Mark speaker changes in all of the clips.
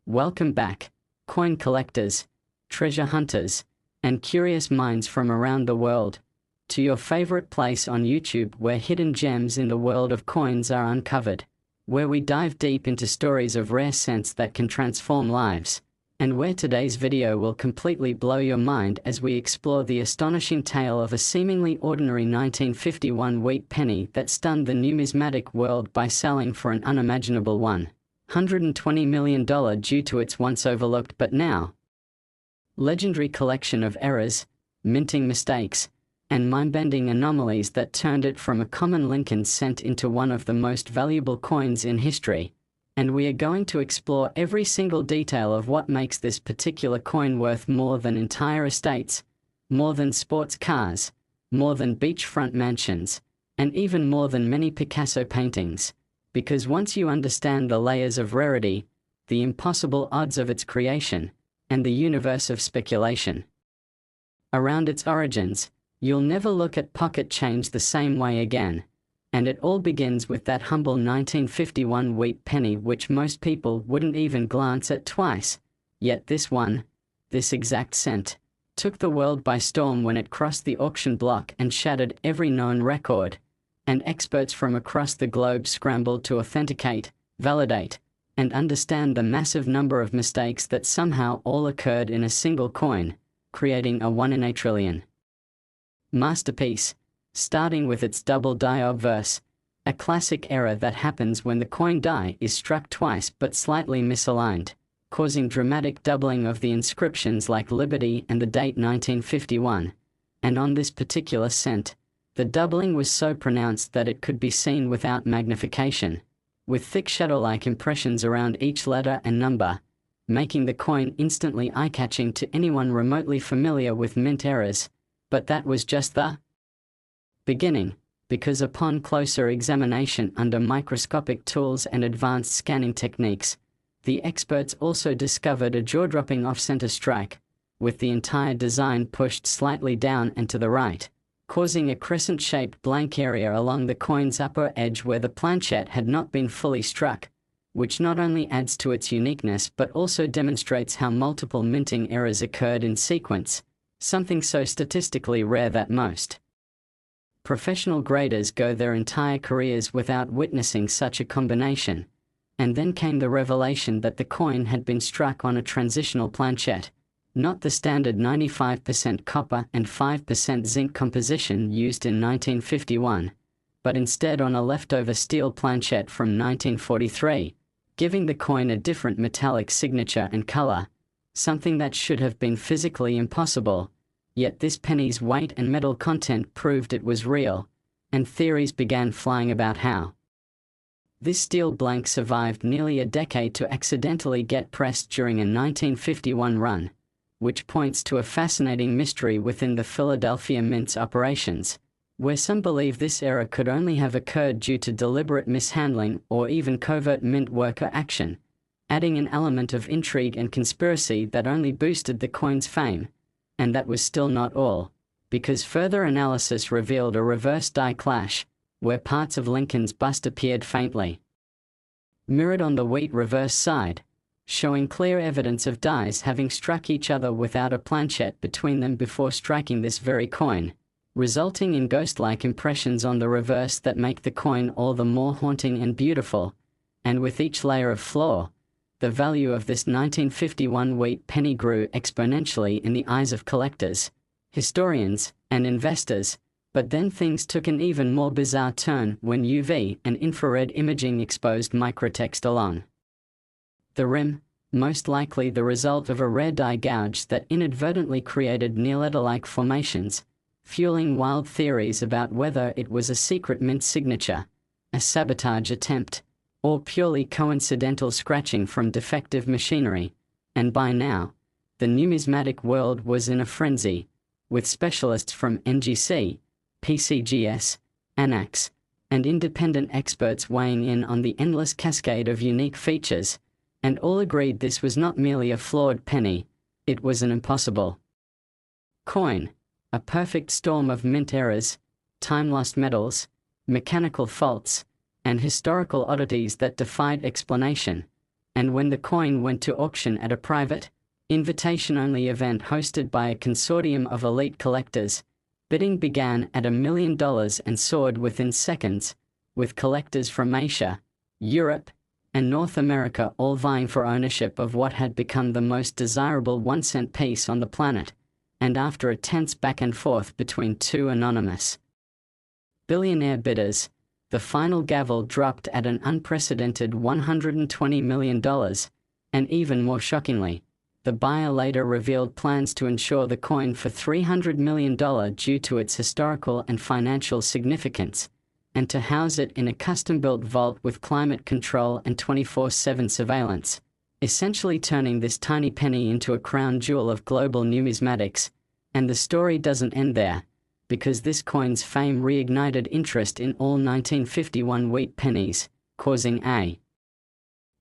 Speaker 1: Welcome back, coin collectors, treasure hunters, and curious minds from around the world, to your favorite place on YouTube where hidden gems in the world of coins are uncovered, where we dive deep into stories of rare scents that can transform lives, and where today's video will completely blow your mind as we explore the astonishing tale of a seemingly ordinary 1951 wheat penny that stunned the numismatic world by selling for an unimaginable $120 million due to its once overlooked but now legendary collection of errors, minting mistakes, and mind-bending anomalies that turned it from a common Lincoln cent into one of the most valuable coins in history. And we are going to explore every single detail of what makes this particular coin worth more than entire estates, more than sports cars, more than beachfront mansions, and even more than many Picasso paintings. Because once you understand the layers of rarity, the impossible odds of its creation, and the universe of speculation around its origins, you'll never look at pocket change the same way again. And it all begins with that humble 1951 wheat penny which most people wouldn't even glance at twice. Yet this exact cent, took the world by storm when it crossed the auction block and shattered every known record. And experts from across the globe scrambled to authenticate, validate, and understand the massive number of mistakes that somehow all occurred in a single coin, creating a 1 in a trillion masterpiece. Starting with its double die obverse, a classic error that happens when the coin die is struck twice but slightly misaligned, causing dramatic doubling of the inscriptions like Liberty and the date 1951. And on this particular cent, the doubling was so pronounced that it could be seen without magnification, with thick shadow-like impressions around each letter and number, making the coin instantly eye-catching to anyone remotely familiar with mint errors. But that was just the beginning, because upon closer examination under microscopic tools and advanced scanning techniques, the experts also discovered a jaw-dropping off-center strike, with the entire design pushed slightly down and to the right, causing a crescent-shaped blank area along the coin's upper edge where the planchette had not been fully struck, which not only adds to its uniqueness but also demonstrates how multiple minting errors occurred in sequence, something so statistically rare that most professional graders go their entire careers without witnessing such a combination. And then came the revelation that the coin had been struck on a transitional planchette, not the standard 95% copper and 5% zinc composition used in 1951, but instead on a leftover steel planchette from 1943, giving the coin a different metallic signature and color, something that should have been physically impossible. Yet this penny's weight and metal content proved it was real, and theories began flying about how this steel blank survived nearly a decade to accidentally get pressed during a 1951 run, which points to a fascinating mystery within the Philadelphia Mint's operations, where some believe this error could only have occurred due to deliberate mishandling or even covert mint worker action, adding an element of intrigue and conspiracy that only boosted the coin's fame. And that was still not all, because further analysis revealed a reverse die clash, where parts of Lincoln's bust appeared faintly mirrored on the wheat reverse side, showing clear evidence of dies having struck each other without a planchette between them before striking this very coin, resulting in ghost-like impressions on the reverse that make the coin all the more haunting and beautiful. And with each layer of flaw, the value of this 1951 wheat penny grew exponentially in the eyes of collectors, historians, and investors. But then things took an even more bizarre turn when UV and infrared imaging exposed microtext along the rim, most likely the result of a rare die gouge that inadvertently created near-letter-like formations, fueling wild theories about whether it was a secret mint signature, a sabotage attempt, or purely coincidental scratching from defective machinery. And by now, the numismatic world was in a frenzy, with specialists from NGC, PCGS, ANAX, and independent experts weighing in on the endless cascade of unique features, and all agreed this was not merely a flawed penny, it was an impossible coin, a perfect storm of mint errors, time-lost metals, mechanical faults, and historical oddities that defied explanation. and when the coin went to auction at a private, invitation-only event hosted by a consortium of elite collectors, bidding began at $1 million and soared within seconds, with collectors from Asia, Europe, and North America all vying for ownership of what had become the most desirable 1-cent piece on the planet, and after a tense back and forth between two anonymous billionaire bidders, the final gavel dropped at an unprecedented $120 million, and even more shockingly, the buyer later revealed plans to insure the coin for $300 million due to its historical and financial significance, and to house it in a custom-built vault with climate control and 24/7 surveillance, essentially turning this tiny penny into a crown jewel of global numismatics. And the story doesn't end there, because this coin's fame reignited interest in all 1951 wheat pennies, causing a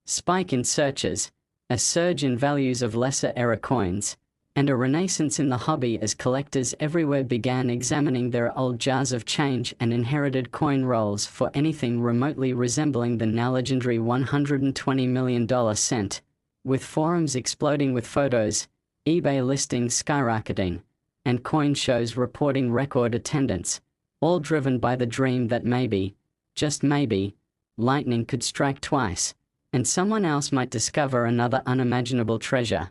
Speaker 1: spike in searches, a surge in values of lesser-era coins, and a renaissance in the hobby as collectors everywhere began examining their old jars of change and inherited coin rolls for anything remotely resembling the now legendary $120 million cent, with forums exploding with photos, eBay listings skyrocketing, and coin shows reporting record attendance, all driven by the dream that maybe, just maybe, lightning could strike twice, and someone else might discover another unimaginable treasure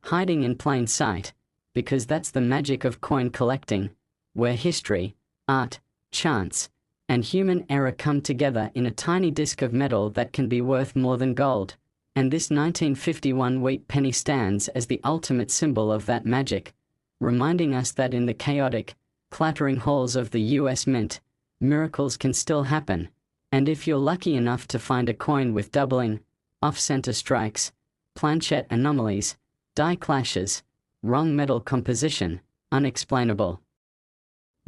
Speaker 1: hiding in plain sight, because that's the magic of coin collecting, where history, art, chance, and human error come together in a tiny disc of metal that can be worth more than gold. And this 1951 wheat penny stands as the ultimate symbol of that magic, reminding us that in the chaotic, clattering halls of the US Mint, miracles can still happen, and if you're lucky enough to find a coin with doubling, off-center strikes, planchette anomalies, die clashes, wrong metal composition, unexplainable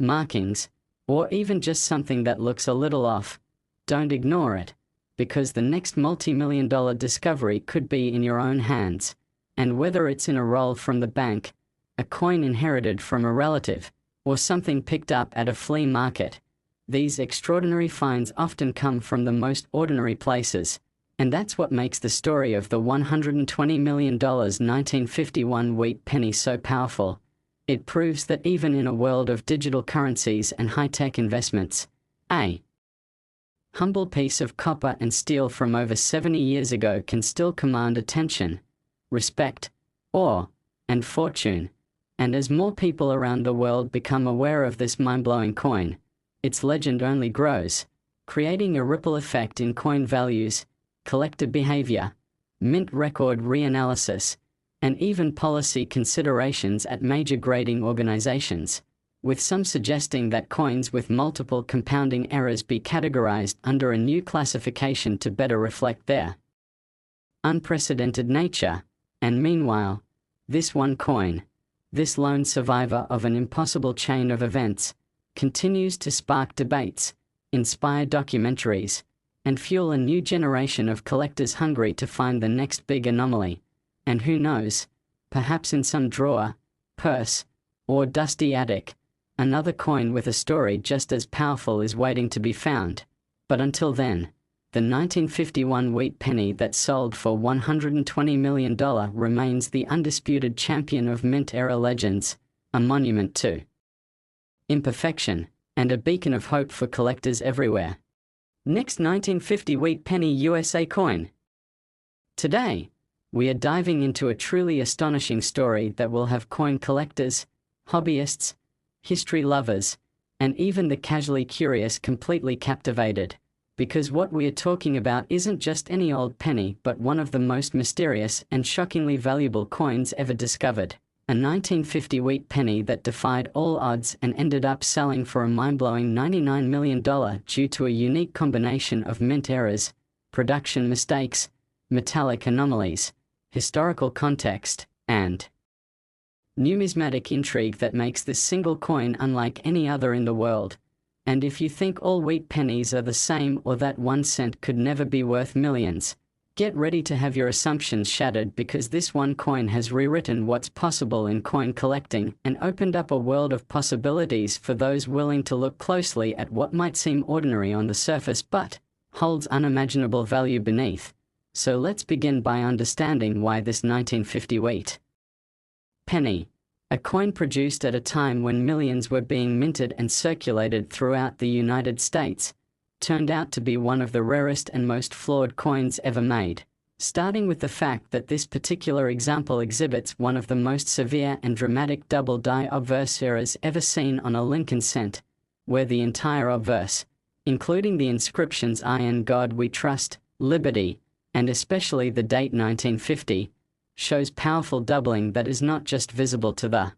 Speaker 1: markings, or even just something that looks a little off, don't ignore it, because the next multi-million-dollar discovery could be in your own hands, and whether it's in a roll from the bank, a coin inherited from a relative, or something picked up at a flea market, these extraordinary finds often come from the most ordinary places, and that's what makes the story of the $120 million 1951 wheat penny so powerful. It proves that even in a world of digital currencies and high-tech investments, a humble piece of copper and steel from over 70 years ago can still command attention, respect, awe, and fortune. And as more people around the world become aware of this mind-blowing coin, its legend only grows, creating a ripple effect in coin values, collector behavior, mint record reanalysis, and even policy considerations at major grading organizations, with some suggesting that coins with multiple compounding errors be categorized under a new classification to better reflect their unprecedented nature. And meanwhile, this one coin, this lone survivor of an impossible chain of events, continues to spark debates, inspire documentaries, and fuel a new generation of collectors hungry to find the next big anomaly. And who knows, perhaps in some drawer, purse, or dusty attic, another coin with a story just as powerful is waiting to be found. But until then, the 1951 wheat penny that sold for $120 million remains the undisputed champion of mint-era legends, a monument to imperfection, and a beacon of hope for collectors everywhere. Next 1950 wheat penny USA coin. Today, we are diving into a truly astonishing story that will have coin collectors, hobbyists, history lovers, and even the casually curious completely captivated, because what we are talking about isn't just any old penny but one of the most mysterious and shockingly valuable coins ever discovered. A 1950 wheat penny that defied all odds and ended up selling for a mind-blowing $99 million due to a unique combination of mint errors, production mistakes, metallic anomalies, historical context, and numismatic intrigue that makes this single coin unlike any other in the world. And if you think all wheat pennies are the same or that 1 cent could never be worth millions, get ready to have your assumptions shattered, because this one coin has rewritten what's possible in coin collecting and opened up a world of possibilities for those willing to look closely at what might seem ordinary on the surface but holds unimaginable value beneath. So let's begin by understanding why this 1950 wheat penny, a coin produced at a time when millions were being minted and circulated throughout the United States, turned out to be one of the rarest and most flawed coins ever made. Starting with the fact that this particular example exhibits one of the most severe and dramatic double-die obverse errors ever seen on a Lincoln cent, where the entire obverse, including the inscriptions "I in God we trust," "Liberty," and especially the date 1950, shows powerful doubling that is not just visible to the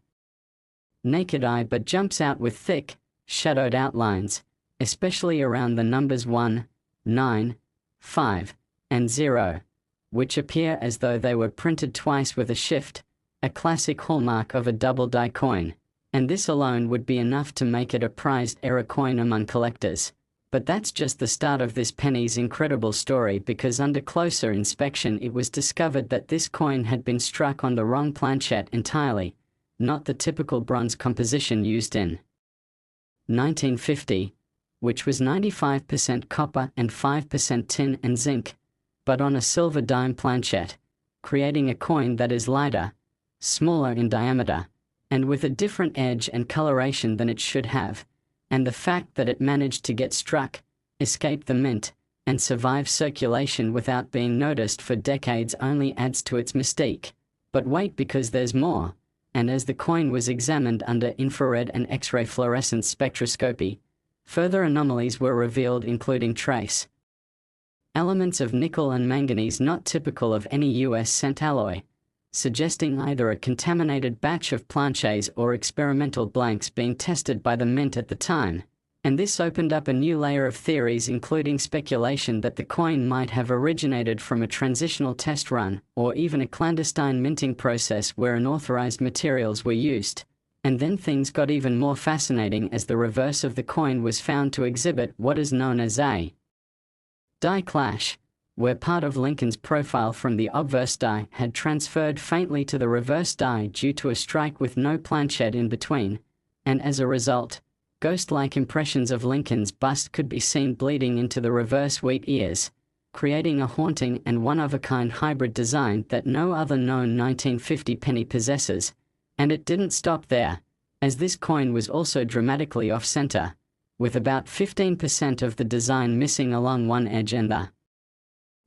Speaker 1: naked eye but jumps out with thick, shadowed outlines, especially around the numbers 1, 9, 5, and 0, which appear as though they were printed twice with a shift, a classic hallmark of a double-die coin, and this alone would be enough to make it a prized error coin among collectors. But that's just the start of this penny's incredible story, because under closer inspection it was discovered that this coin had been struck on the wrong planchette entirely, not the typical bronze composition used in 1950, which was 95% copper and 5% tin and zinc, but on a silver dime planchette, creating a coin that is lighter, smaller in diameter, and with a different edge and coloration than it should have. And the fact that it managed to get struck, escape the mint, and survive circulation without being noticed for decades only adds to its mystique. But wait, because there's more. And as the coin was examined under infrared and X-ray fluorescence spectroscopy, further anomalies were revealed, including trace elements of nickel and manganese not typical of any US cent alloy, suggesting either a contaminated batch of planchets or experimental blanks being tested by the mint at the time. And this opened up a new layer of theories, including speculation that the coin might have originated from a transitional test run, or even a clandestine minting process where unauthorized materials were used. And then things got even more fascinating as the reverse of the coin was found to exhibit what is known as a die clash, where part of Lincoln's profile from the obverse die had transferred faintly to the reverse die due to a strike with no planchette in between, and as a result, ghost-like impressions of Lincoln's bust could be seen bleeding into the reverse wheat ears, creating a haunting and one-of-a-kind hybrid design that no other known 1950 penny possesses. And it didn't stop there, as this coin was also dramatically off-center, with about 15% of the design missing along one edge and the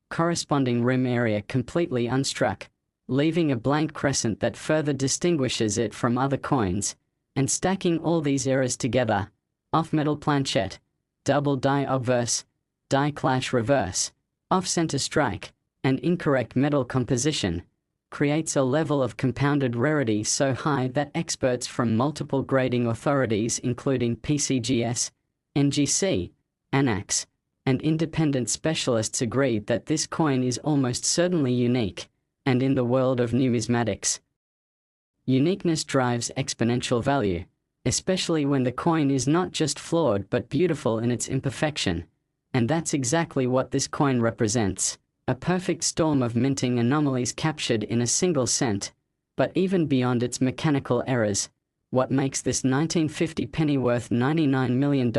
Speaker 1: corresponding rim area completely unstruck, leaving a blank crescent that further distinguishes it from other coins. And stacking all these errors together, off-metal planchette, double die obverse, die clash reverse, off-center strike, and incorrect metal composition, creates a level of compounded rarity so high that experts from multiple grading authorities including PCGS, NGC, ANAX, and independent specialists agreed that this coin is almost certainly unique. And in the world of numismatics, uniqueness drives exponential value, especially when the coin is not just flawed but beautiful in its imperfection. And that's exactly what this coin represents, a perfect storm of minting anomalies captured in a single cent. But even beyond its mechanical errors, what makes this 1950 penny worth $99 million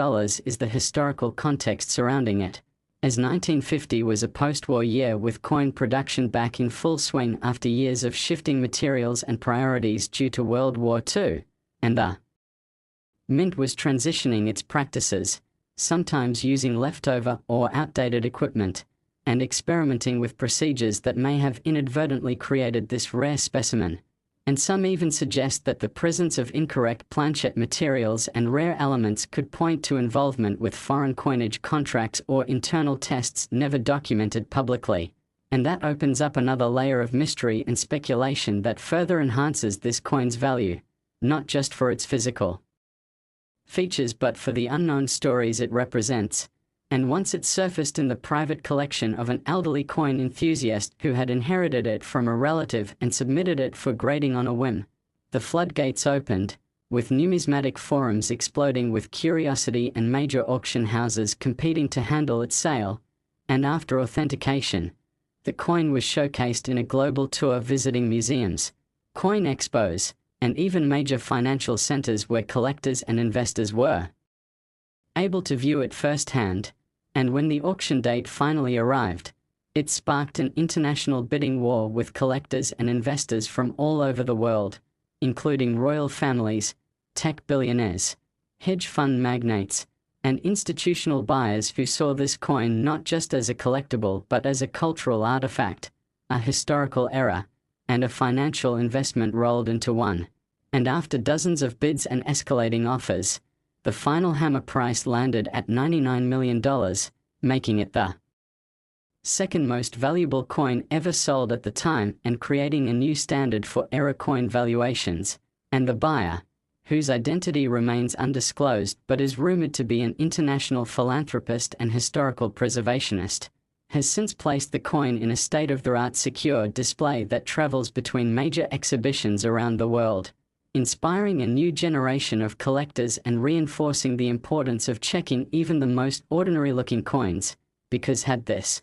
Speaker 1: is the historical context surrounding it, as 1950 was a post-war year with coin production back in full swing after years of shifting materials and priorities due to World War II, and the mint was transitioning its practices, sometimes using leftover or outdated equipment, and experimenting with procedures that may have inadvertently created this rare specimen. And some even suggest that the presence of incorrect planchette materials and rare elements could point to involvement with foreign coinage contracts or internal tests never documented publicly. And that opens up another layer of mystery and speculation that further enhances this coin's value, not just for its physical features but for the unknown stories it represents. And once it surfaced in the private collection of an elderly coin enthusiast who had inherited it from a relative and submitted it for grading on a whim, the floodgates opened, with numismatic forums exploding with curiosity and major auction houses competing to handle its sale. And after authentication, the coin was showcased in a global tour visiting museums, coin expos, and even major financial centers where collectors and investors were able to view it firsthand. And when the auction date finally arrived, It sparked an international bidding war with collectors and investors from all over the world, including royal families, tech billionaires, hedge fund magnates, and institutional buyers who saw this coin not just as a collectible but as a cultural artifact, a historical era, and a financial investment rolled into one. And after dozens of bids and escalating offers, the final hammer price landed at $99 million, making it the second most valuable coin ever sold at the time and creating a new standard for era coin valuations. And the buyer, whose identity remains undisclosed but is rumored to be an international philanthropist and historical preservationist, has since placed the coin in a state-of-the-art secure display that travels between major exhibitions around the world, inspiring a new generation of collectors and reinforcing the importance of checking even the most ordinary-looking coins, because had this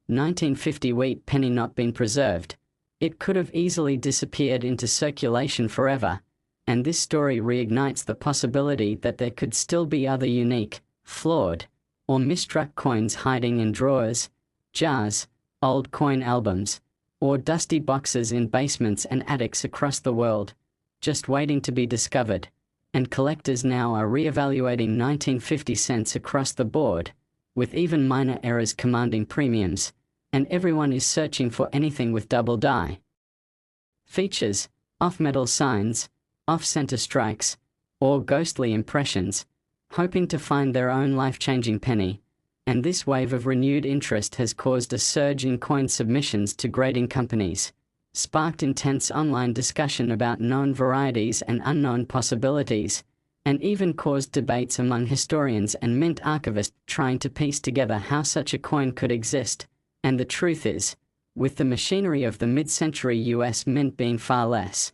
Speaker 1: 1950 wheat penny not been preserved, it could have easily disappeared into circulation forever, and this story reignites the possibility that there could still be other unique, flawed, or misstruck coins hiding in drawers, jars, old coin albums, or dusty boxes in basements and attics across the world, just waiting to be discovered. And collectors now are re-evaluating 1950 cents across the board, with even minor errors commanding premiums, and everyone is searching for anything with double die features, off-metal signs, off-center strikes, or ghostly impressions, hoping to find their own life-changing penny. And this wave of renewed interest has caused a surge in coin submissions to grading companies, sparked intense online discussion about known varieties and unknown possibilities, and even caused debates among historians and mint archivists trying to piece together how such a coin could exist. And the truth is, with the machinery of the mid-century US mint being far less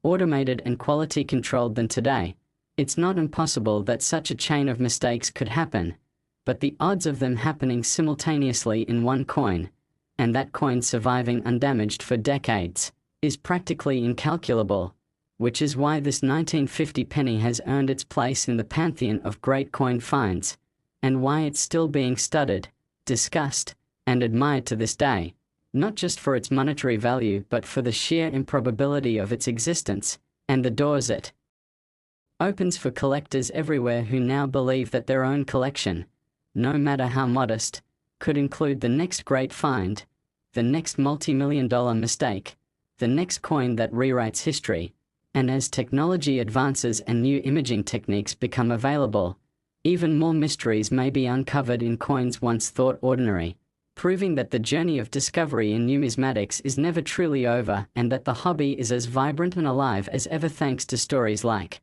Speaker 1: automated and quality controlled than today, it's not impossible that such a chain of mistakes could happen, but the odds of them happening simultaneously in one coin, and that coin surviving undamaged for decades, is practically incalculable, which is why this 1950 penny has earned its place in the pantheon of great coin finds, and why it's still being studied, discussed, and admired to this day, not just for its monetary value but for the sheer improbability of its existence, and the doors it opens for collectors everywhere who now believe that their own collection, no matter how modest, could include the next great find, the next multi-million-dollar mistake, the next coin that rewrites history. And as technology advances and new imaging techniques become available, even more mysteries may be uncovered in coins once thought ordinary, proving that the journey of discovery in numismatics is never truly over and that the hobby is as vibrant and alive as ever thanks to stories like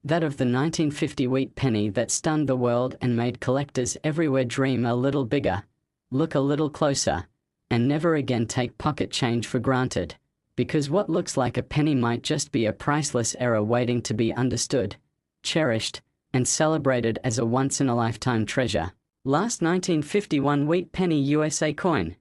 Speaker 1: that of the 1950 wheat penny that stunned the world and made collectors everywhere dream a little bigger, look a little closer, and never again take pocket change for granted, because what looks like a penny might just be a priceless era waiting to be understood, cherished, and celebrated as a once-in-a-lifetime treasure. Last 1951 wheat penny USA coin,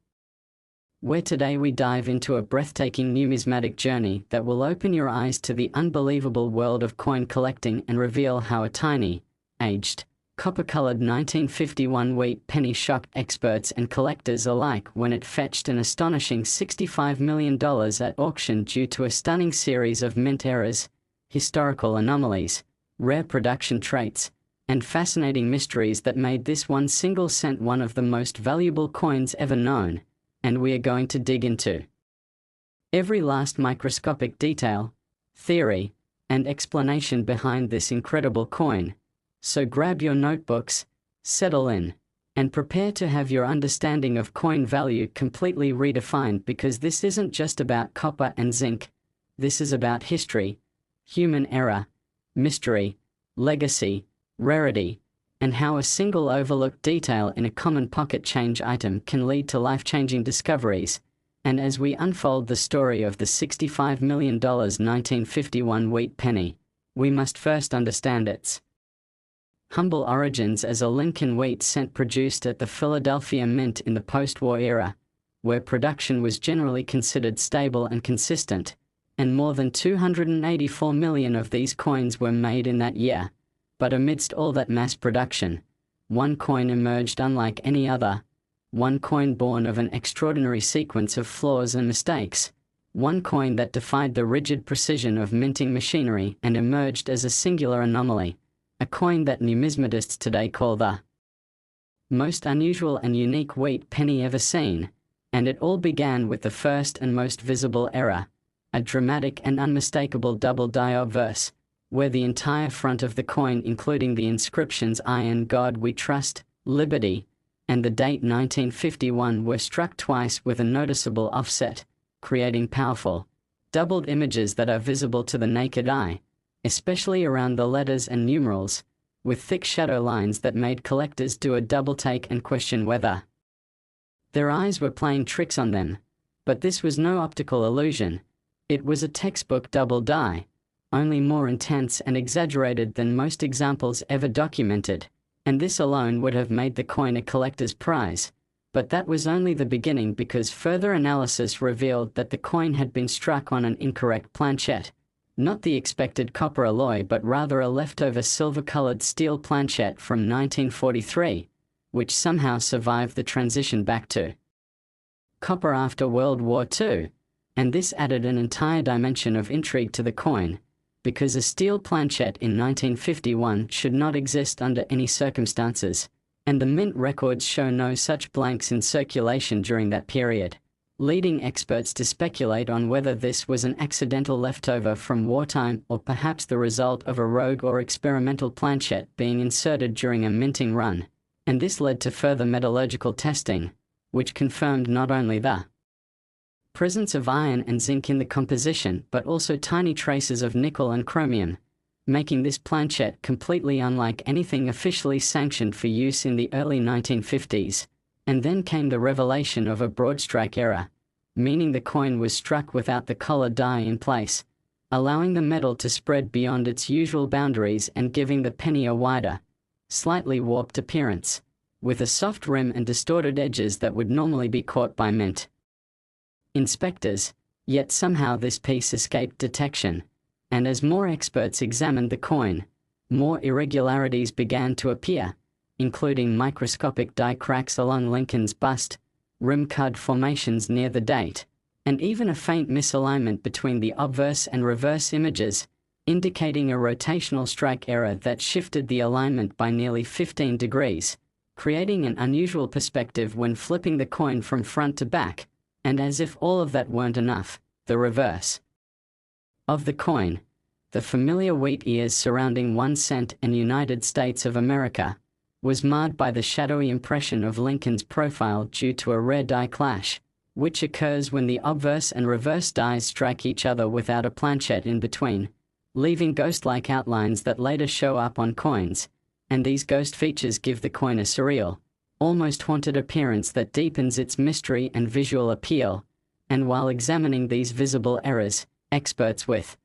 Speaker 1: where today we dive into a breathtaking numismatic journey that will open your eyes to the unbelievable world of coin collecting and reveal how a tiny, aged, copper-colored 1951 wheat penny shocked experts and collectors alike when it fetched an astonishing $65 million at auction due to a stunning series of mint errors, historical anomalies, rare production traits, and fascinating mysteries that made this one single cent one of the most valuable coins ever known. And we are going to dig into every last microscopic detail, theory, and explanation behind this incredible coin. So grab your notebooks, settle in, and prepare to have your understanding of coin value completely redefined, because this isn't just about copper and zinc. This is about history, human error, mystery, legacy, rarity, and how a single overlooked detail in a common pocket change item can lead to life-changing discoveries. And as we unfold the story of the $65 million 1951 wheat penny, we must first understand its humble origins as a Lincoln wheat cent produced at the Philadelphia Mint in the post-war era, where production was generally considered stable and consistent, and more than 284 million of these coins were made in that year. But amidst all that mass production, one coin emerged unlike any other, one coin born of an extraordinary sequence of flaws and mistakes, one coin that defied the rigid precision of minting machinery and emerged as a singular anomaly, a coin that numismatists today call the most unusual and unique wheat penny ever seen, and it all began with the first and most visible error, a dramatic and unmistakable double die obverse, where the entire front of the coin, including the inscriptions "I and God we trust," "Liberty," and the date 1951, were struck twice with a noticeable offset, creating powerful, doubled images that are visible to the naked eye, especially around the letters and numerals, with thick shadow lines that made collectors do a double take and question whether their eyes were playing tricks on them. But this was no optical illusion. It was a textbook double die, only more intense and exaggerated than most examples ever documented, and this alone would have made the coin a collector's prize. But that was only the beginning, because further analysis revealed that the coin had been struck on an incorrect planchette. Not the expected copper alloy, but rather a leftover silver-colored steel planchette from 1943, which somehow survived the transition back to copper after World War II, and this added an entire dimension of intrigue to the coin, because a steel planchette in 1951 should not exist under any circumstances, and the mint records show no such blanks in circulation during that period, leading experts to speculate on whether this was an accidental leftover from wartime or perhaps the result of a rogue or experimental planchette being inserted during a minting run, and this led to further metallurgical testing, which confirmed not only the presence of iron and zinc in the composition but also tiny traces of nickel and chromium, making this planchette completely unlike anything officially sanctioned for use in the early 1950s. And then came the revelation of a broadstrike error, meaning the coin was struck without the collar die in place, allowing the metal to spread beyond its usual boundaries and giving the penny a wider, slightly warped appearance, with a soft rim and distorted edges that would normally be caught by mint inspectors. Yet somehow this piece escaped detection, and as more experts examined the coin, more irregularities began to appear, including microscopic die cracks along Lincoln's bust, rim cud formations near the date, and even a faint misalignment between the obverse and reverse images, indicating a rotational strike error that shifted the alignment by nearly 15 degrees, creating an unusual perspective when flipping the coin from front to back. And as if all of that weren't enough, the reverse of the coin, the familiar wheat ears surrounding 1 cent and United States of America, was marred by the shadowy impression of Lincoln's profile due to a rare die clash, which occurs when the obverse and reverse dies strike each other without a planchette in between, leaving ghost-like outlines that later show up on coins, and these ghost features give the coin a surreal, almost haunted appearance that deepens its mystery and visual appeal. And while examining these visible errors, experts with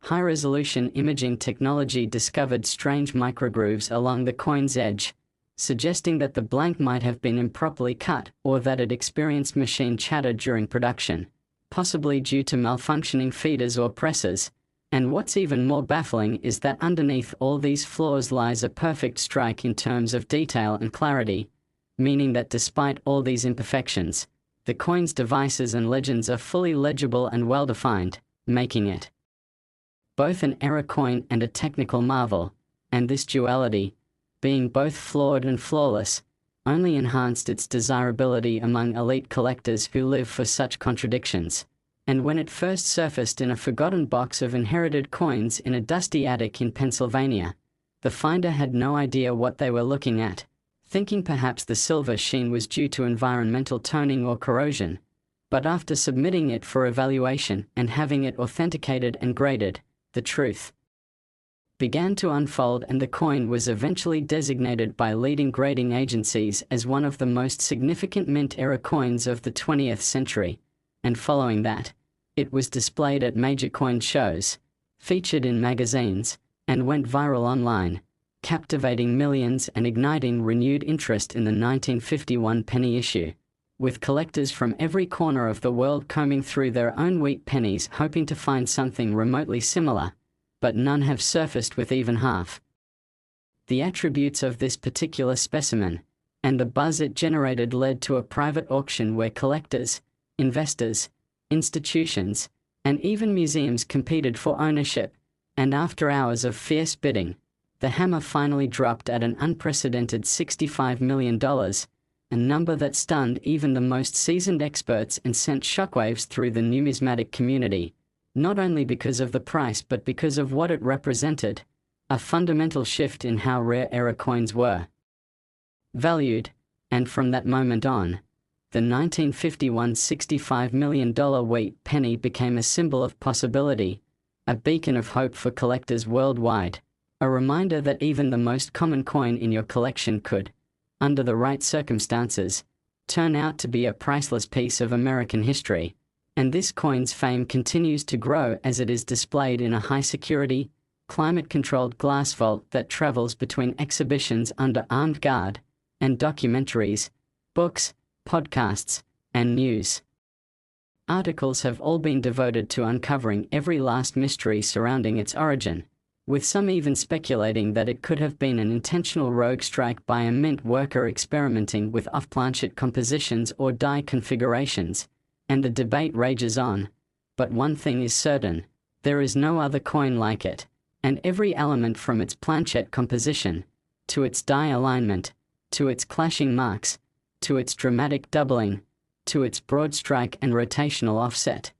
Speaker 1: high-resolution imaging technology discovered strange microgrooves along the coin's edge, suggesting that the blank might have been improperly cut or that it experienced machine chatter during production, possibly due to malfunctioning feeders or presses. And what's even more baffling is that underneath all these flaws lies a perfect strike in terms of detail and clarity, meaning that despite all these imperfections, the coin's devices and legends are fully legible and well-defined, making it both an error coin and a technical marvel. And this duality, being both flawed and flawless, only enhanced its desirability among elite collectors who live for such contradictions. And when it first surfaced in a forgotten box of inherited coins in a dusty attic in Pennsylvania, the finder had no idea what they were looking at, thinking perhaps the silver sheen was due to environmental toning or corrosion. But after submitting it for evaluation and having it authenticated and graded, the truth began to unfold, and the coin was eventually designated by leading grading agencies as one of the most significant mint era coins of the 20th century. And following that, it was displayed at major coin shows, featured in magazines, and went viral online, captivating millions and igniting renewed interest in the 1951 penny issue, with collectors from every corner of the world combing through their own wheat pennies hoping to find something remotely similar, but none have surfaced with even half the attributes of this particular specimen. and the buzz it generated led to a private auction where collectors, investors, institutions, and even museums competed for ownership, and after hours of fierce bidding, the hammer finally dropped at an unprecedented $65 million, a number that stunned even the most seasoned experts and sent shockwaves through the numismatic community, not only because of the price but because of what it represented, a fundamental shift in how rare era coins were valued, and from that moment on, the 1951 $65 million weight penny became a symbol of possibility, a beacon of hope for collectors worldwide, a reminder that even the most common coin in your collection could, under the right circumstances, turn out to be a priceless piece of American history. And this coin's fame continues to grow as it is displayed in a high-security, climate-controlled glass vault that travels between exhibitions under armed guard, and documentaries, books, podcasts, and news. Articles have all been devoted to uncovering every last mystery surrounding its origin, with some even speculating that it could have been an intentional rogue strike by a mint worker experimenting with off-planchet compositions or die configurations, and the debate rages on. But one thing is certain, there is no other coin like it, and every element from its planchet composition, to its die alignment, to its clashing marks, to its dramatic doubling, to its broad strike and rotational offset,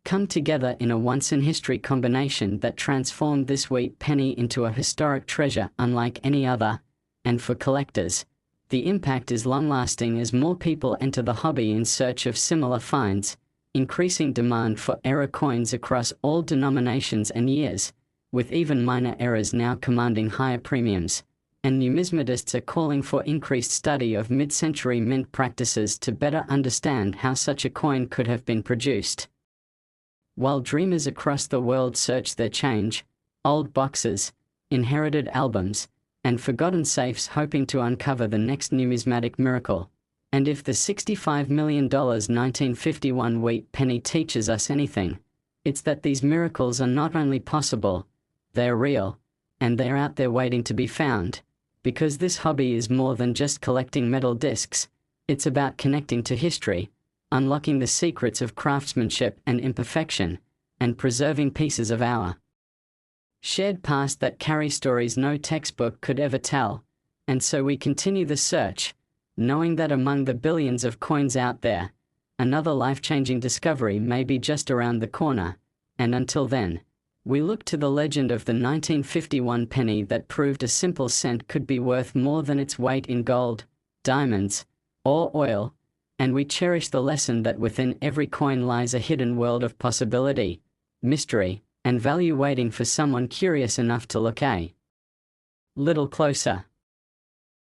Speaker 1: come together in a once-in-history combination that transformed this wheat penny into a historic treasure unlike any other, and for collectors, the impact is long-lasting as more people enter the hobby in search of similar finds, increasing demand for era coins across all denominations and years, with even minor eras now commanding higher premiums, and numismatists are calling for increased study of mid-century mint practices to better understand how such a coin could have been produced. While dreamers across the world search their change, old boxes, inherited albums, and forgotten safes hoping to uncover the next numismatic miracle, and if the $65 million 1951 wheat penny teaches us anything, it's that these miracles are not only possible, they're real, and they're out there waiting to be found, because this hobby is more than just collecting metal discs, it's about connecting to history, unlocking the secrets of craftsmanship and imperfection, and preserving pieces of our shared past that carry stories no textbook could ever tell. And so we continue the search, knowing that among the billions of coins out there, another life-changing discovery may be just around the corner, and until then, we look to the legend of the 1951 penny that proved a simple cent could be worth more than its weight in gold, diamonds, or oil, and we cherish the lesson that within every coin lies a hidden world of possibility, mystery, and value waiting for someone curious enough to look a little closer.